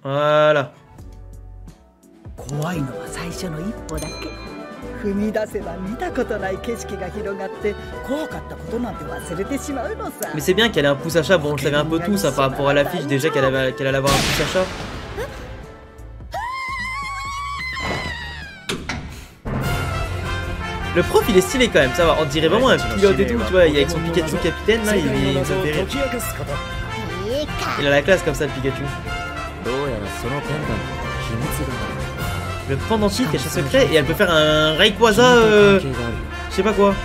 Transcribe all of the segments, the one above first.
Voilà. 怖いのは最初の一歩だけ。踏み出せば見たことない景色が広がって怖かったことなんて忘れてしまうのさ。 Mais c'est bien qu'elle ait un pouce achat. Bon, je savais un peu tout ça par rapport à l'affiche déjà qu'elle allait avoir un pouce achat. Le prof il est stylé quand même, ça va. On dirait vraiment un pilote et tout, tu vois. Avec son Pikachu capitaine là, il me fait rire. Il a la classe comme ça le Pikachu. Le pendentif cache un secret et elle peut faire un Rayquaza je sais pas quoi.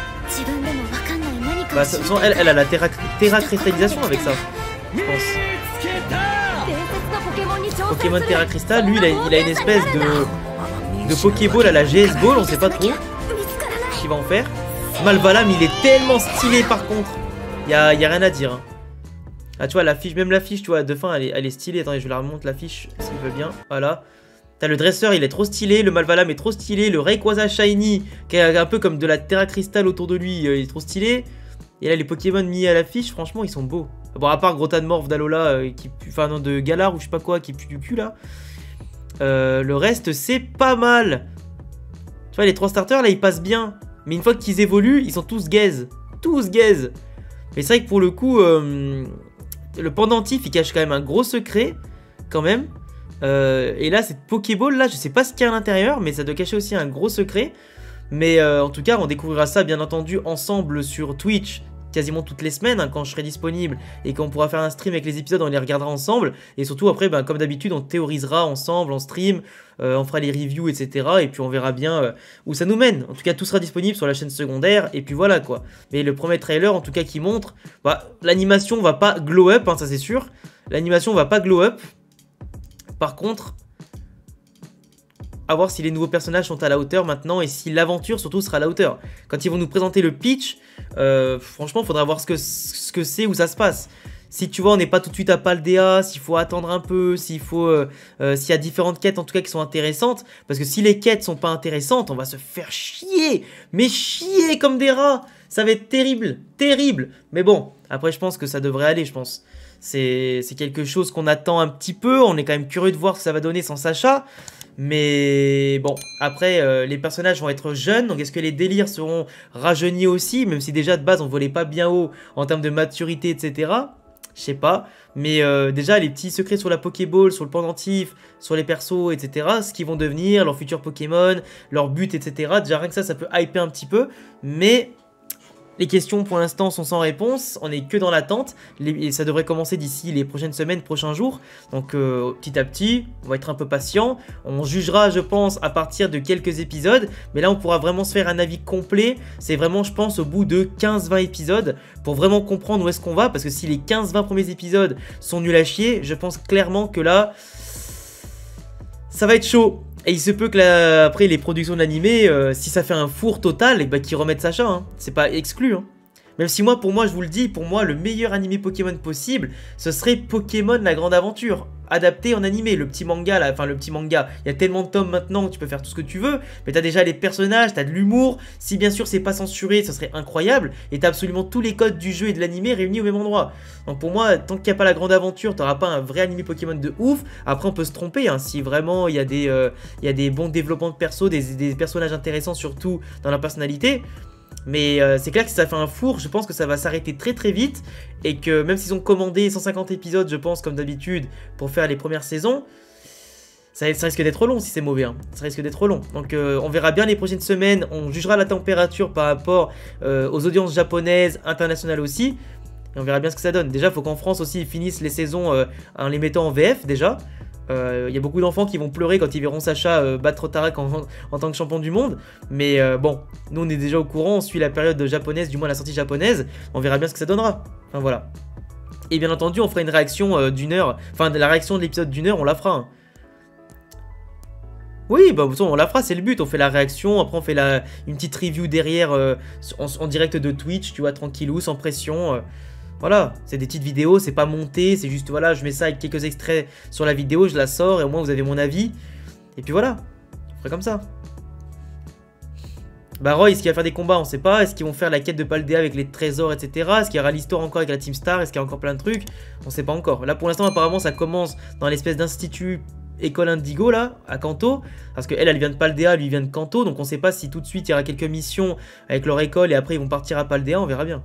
Bah, elle a la terra cristallisation avec ça, je pense. Pokémon Terra Crystal, lui il a une espèce de Pokéball à la GS Ball, on sait pas trop ce qu'il va en faire. Malvalam il est tellement stylé par contre, y a rien à dire. Hein. Ah tu vois l'affiche, même l'affiche tu vois de fin elle est stylée. Attendez je la remonte l'affiche s'il veut bien, voilà. T'as le dresseur, il est trop stylé, le Malvalam est trop stylé, le Rayquaza Shiny, qui est un peu comme de la Terra Crystal autour de lui, il est trop stylé. Et là, les Pokémon mis à l'affiche, franchement, ils sont beaux. Bon, à part Grotanmorph d'Alola, enfin non, de Galar ou je sais pas quoi, qui pue du cul là. Le reste, c'est pas mal. Tu vois, les 3 starters, là, ils passent bien. Mais une fois qu'ils évoluent, ils sont tous gaze. Tous gaze. Mais c'est vrai que pour le coup, le pendentif, il cache quand même un gros secret, quand même. Et là cette Pokéball là je sais pas ce qu'il y a à l'intérieur mais ça doit cacher aussi un gros secret. Mais en tout cas on découvrira ça bien entendu ensemble sur Twitch quasiment toutes les semaines hein, quand je serai disponible et qu'on pourra faire un stream avec les épisodes, on les regardera ensemble. Et surtout après ben, comme d'habitude on théorisera ensemble en stream, on fera les reviews etc. Et puis on verra bien où ça nous mène. En tout cas tout sera disponible sur la chaîne secondaire et puis voilà quoi. Mais le premier trailer en tout cas qui montre bah, l'animation va pas glow up hein, ça c'est sûr. L'animation va pas glow up. Par contre, à voir si les nouveaux personnages sont à la hauteur maintenant et si l'aventure surtout sera à la hauteur. Quand ils vont nous présenter le pitch, franchement, il faudra voir ce que c'est, où ça se passe. Si tu vois, on n'est pas tout de suite à Paldea, s'il faut attendre un peu, s'il y a différentes quêtes en tout cas qui sont intéressantes. Parce que si les quêtes sont pas intéressantes, on va se faire chier. Mais chier comme des rats. Ça va être terrible, terrible. Mais bon, après je pense que ça devrait aller, je pense. C'est quelque chose qu'on attend un petit peu. On est quand même curieux de voir ce que ça va donner sans Sacha. Mais bon, après, les personnages vont être jeunes. Donc, est-ce que les délires seront rajeunis aussi? Même si déjà, de base, on volait pas bien haut en termes de maturité, etc. Je sais pas. Mais déjà, les petits secrets sur la Pokéball, sur le pendentif, sur les persos, etc. Ce qu'ils vont devenir, leurs futurs Pokémon, leur but, etc. Déjà, rien que ça peut hyper un petit peu. Mais... les questions pour l'instant sont sans réponse, on n'est que dans l'attente, et ça devrait commencer d'ici les prochaines semaines, prochains jours. Donc petit à petit, on va être un peu patient, on jugera je pense à partir de quelques épisodes, mais là on pourra vraiment se faire un avis complet, c'est vraiment je pense au bout de 15-20 épisodes, pour vraiment comprendre où est-ce qu'on va, parce que si les 15-20 premiers épisodes sont nuls à chier, je pense clairement que là, ça va être chaud. Et il se peut que après les productions de l'animé, si ça fait un four total, et bah qu'ils remettent Sacha, hein. C'est pas exclu. Hein. Même si moi, pour moi, je vous le dis, pour moi, le meilleur animé Pokémon possible, ce serait Pokémon La Grande Aventure, adapté en animé. Le petit manga, là, enfin le petit manga, il y a tellement de tomes maintenant que tu peux faire tout ce que tu veux, mais t'as déjà les personnages, t'as de l'humour. Si bien sûr c'est pas censuré, ce serait incroyable. Et t'as absolument tous les codes du jeu et de l'animé réunis au même endroit. Donc pour moi, tant qu'il n'y a pas La Grande Aventure, t'auras pas un vrai animé Pokémon de ouf. Après on peut se tromper, hein, si vraiment il y a des bons développements de persos, des personnages intéressants surtout dans leur personnalité. Mais c'est clair que si ça fait un four, je pense que ça va s'arrêter très très vite. Et que même s'ils ont commandé 150 épisodes, je pense, comme d'habitude, pour faire les premières saisons, ça risque d'être long si c'est mauvais. Hein. Ça risque d'être long. Donc on verra bien les prochaines semaines. On jugera la température par rapport aux audiences japonaises, internationales aussi. Et on verra bien ce que ça donne. Déjà, il faut qu'en France aussi, ils finissent les saisons en les mettant en VF déjà. Il y a beaucoup d'enfants qui vont pleurer quand ils verront Sacha battre Tarak en tant que champion du monde. Mais bon, nous on est déjà au courant, on suit la période japonaise, du moins la sortie japonaise. On verra bien ce que ça donnera. Enfin voilà. Et bien entendu, on fera une réaction d'une heure. Enfin, la réaction de l'épisode d'une heure, on la fera. Hein. Oui, bah on la fera, c'est le but. On fait la réaction, après on fait une petite review derrière en direct de Twitch, tu vois, tranquillou, sans pression. Voilà, c'est des petites vidéos, c'est pas monté, c'est juste voilà, je mets ça avec quelques extraits sur la vidéo, je la sors et au moins vous avez mon avis. Et puis voilà, on ferait comme ça. Bah Roy, est-ce qu'il va faire des combats? On sait pas. Est-ce qu'ils vont faire la quête de Paldea avec les trésors, etc. Est-ce qu'il y aura l'histoire encore avec la Team Star? Est-ce qu'il y a encore plein de trucs? On sait pas encore. Là pour l'instant apparemment ça commence dans l'espèce d'institut école Indigo là, à Kanto. Parce qu'elle, elle vient de Paldea, lui vient de Kanto. Donc on sait pas si tout de suite il y aura quelques missions avec leur école et après ils vont partir à Paldea, on verra bien.